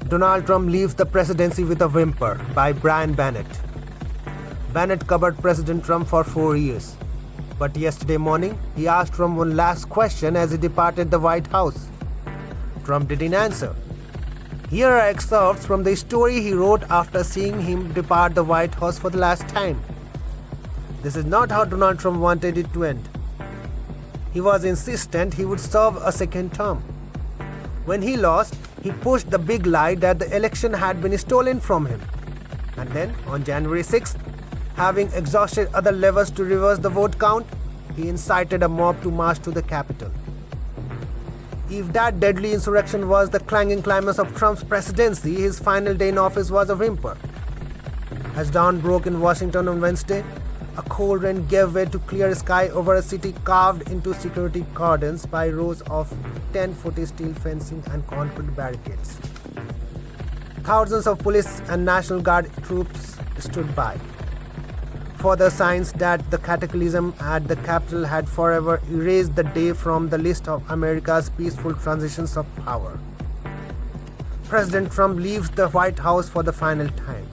Donald Trump leaves the presidency with a whimper by Bennett. Bennett covered President Trump for 4 years. But yesterday morning, he asked Trump one last question as he departed the White House. Trump didn't answer. Here are excerpts from the story he wrote after seeing him depart the White House for the last time. This is not how Donald Trump wanted it to end. He was insistent he would serve a second term. When he lost, he pushed the big lie that the election had been stolen from him. And then, on January 6th, having exhausted other levers to reverse the vote count, he incited a mob to march to the Capitol. If that deadly insurrection was the clanging climax of Trump's presidency, his final day in office was a whimper. As dawn broke in Washington on Wednesday, a cold rain gave way to clear sky over a city carved into security cordons by rows of 10-foot steel fencing and concrete barricades. Thousands of police and National Guard troops stood by. Further signs that the cataclysm at the Capitol had forever erased the day from the list of America's peaceful transitions of power. President Trump leaves the White House for the final time.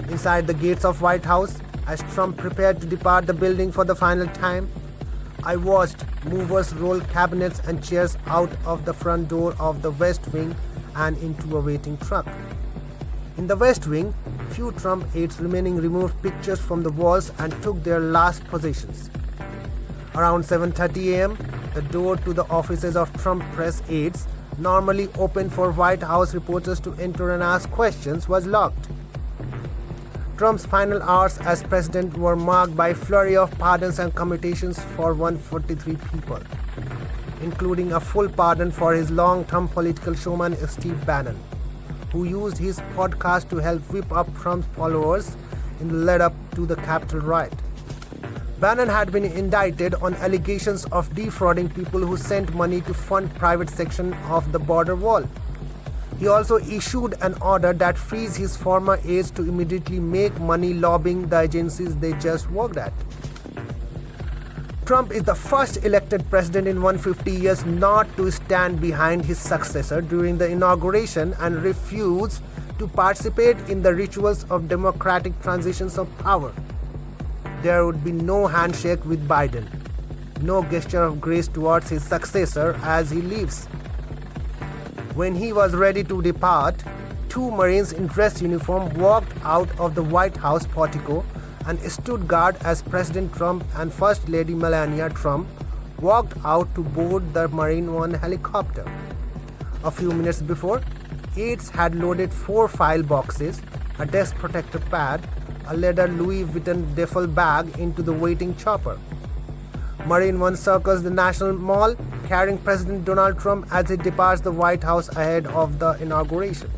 Inside the gates of White House, as Trump prepared to depart the building for the final time, I watched movers roll cabinets and chairs out of the front door of the West Wing and into a waiting truck. In the West Wing, few Trump aides remaining removed pictures from the walls and took their last positions. Around 7:30 a.m., the door to the offices of Trump press aides, normally open for White House reporters to enter and ask questions, was locked. Trump's final hours as president were marked by a flurry of pardons and commutations for 143 people, including a full pardon for his long-term political showman Steve Bannon, who used his podcast to help whip up Trump's followers in the lead-up to the Capitol riot. Bannon had been indicted on allegations of defrauding people who sent money to fund private section of the border wall. He also issued an order that frees his former aides to immediately make money lobbying the agencies they just worked at. Trump is the first elected president in 150 years not to stand behind his successor during the inauguration and refuse to participate in the rituals of democratic transitions of power. There would be no handshake with Biden, no gesture of grace towards his successor as he leaves. When he was ready to depart, 2 Marines in dress uniform walked out of the White House portico and stood guard as President Trump and First Lady Melania Trump walked out to board the Marine One helicopter. A few minutes before, aides had loaded 4 file boxes, a desk protector pad, a leather Louis Vuitton duffel bag into the waiting chopper. Marine One circles the National Mall, carrying President Donald Trump as he departs the White House ahead of the inauguration.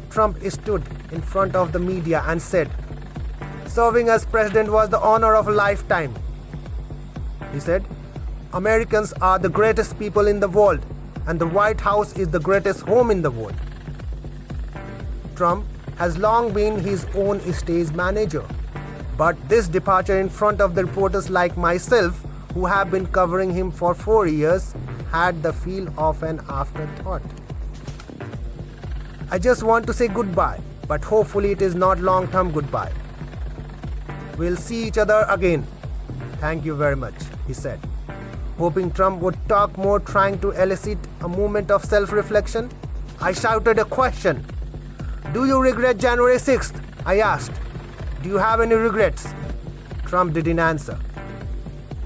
Trump stood in front of the media and said, "Serving as president was the honor of a lifetime." He said, "Americans are the greatest people in the world, and the White House is the greatest home in the world." Trump has long been his own stage manager, but this departure in front of the reporters like myself, who have been covering him for 4 years, had the feel of an afterthought. I just want to say goodbye, but hopefully it is not long-term goodbye. We'll see each other again. Thank you very much, he said. Hoping Trump would talk more, trying to elicit a moment of self-reflection, I shouted a question. "Do you regret January 6th? I asked. "Do you have any regrets?" Trump didn't answer.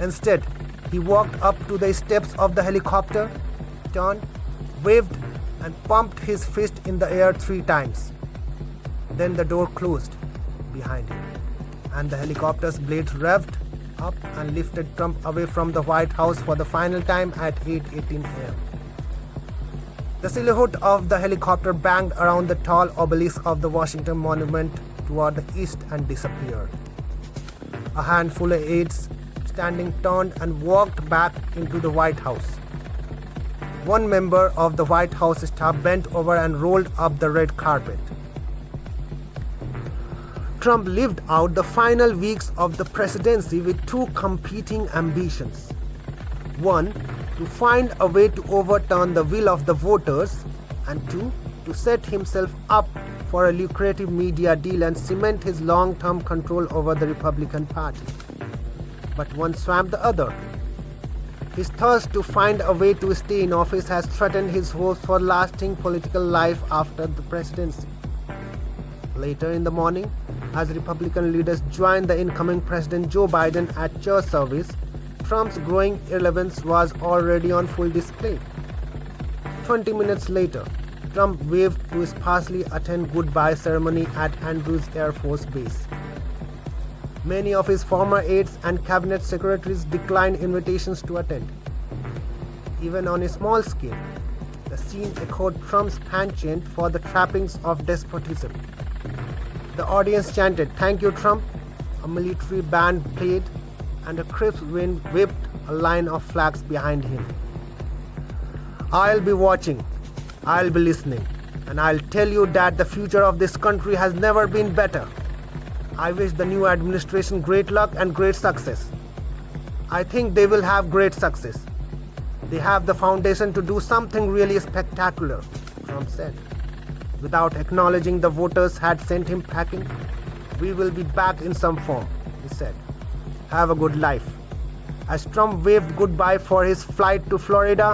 Instead, he walked up to the steps of the helicopter, turned, waved, and pumped his fist in the air 3 times. Then the door closed behind him, and the helicopter's blades revved up and lifted Trump away from the White House for the final time at 8:18 a.m. The silhouette of the helicopter banged around the tall obelisk of the Washington Monument toward the east and disappeared. A handful of aides standing turned and walked back into the White House. One member of the White House staff bent over and rolled up the red carpet. Trump lived out the final weeks of the presidency with 2 competing ambitions. One, to find a way to overturn the will of the voters, and 2. To set himself up for a lucrative media deal and cement his long-term control over the Republican Party. But one swamped the other. His thirst to find a way to stay in office has threatened his hopes for lasting political life after the presidency. Later in the morning, as Republican leaders joined the incoming President Joe Biden at church service, Trump's growing irrelevance was already on full display. 20 minutes later, Trump waved to his sparsely attended goodbye ceremony at Andrews Air Force Base. Many of his former aides and cabinet secretaries declined invitations to attend. Even on a small scale, the scene echoed Trump's penchant for the trappings of despotism. The audience chanted, "Thank you, Trump." A military band played, and a crisp wind whipped a line of flags behind him. "I'll be watching, I'll be listening, and I'll tell you that the future of this country has never been better. I wish the new administration great luck and great success. I think they will have great success. They have the foundation to do something really spectacular," Trump said. Without acknowledging the voters had sent him packing. "We will be back in some form," he said. "Have a good life." As Trump waved goodbye for his flight to Florida,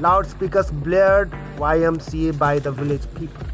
loudspeakers blared YMCA by the village people.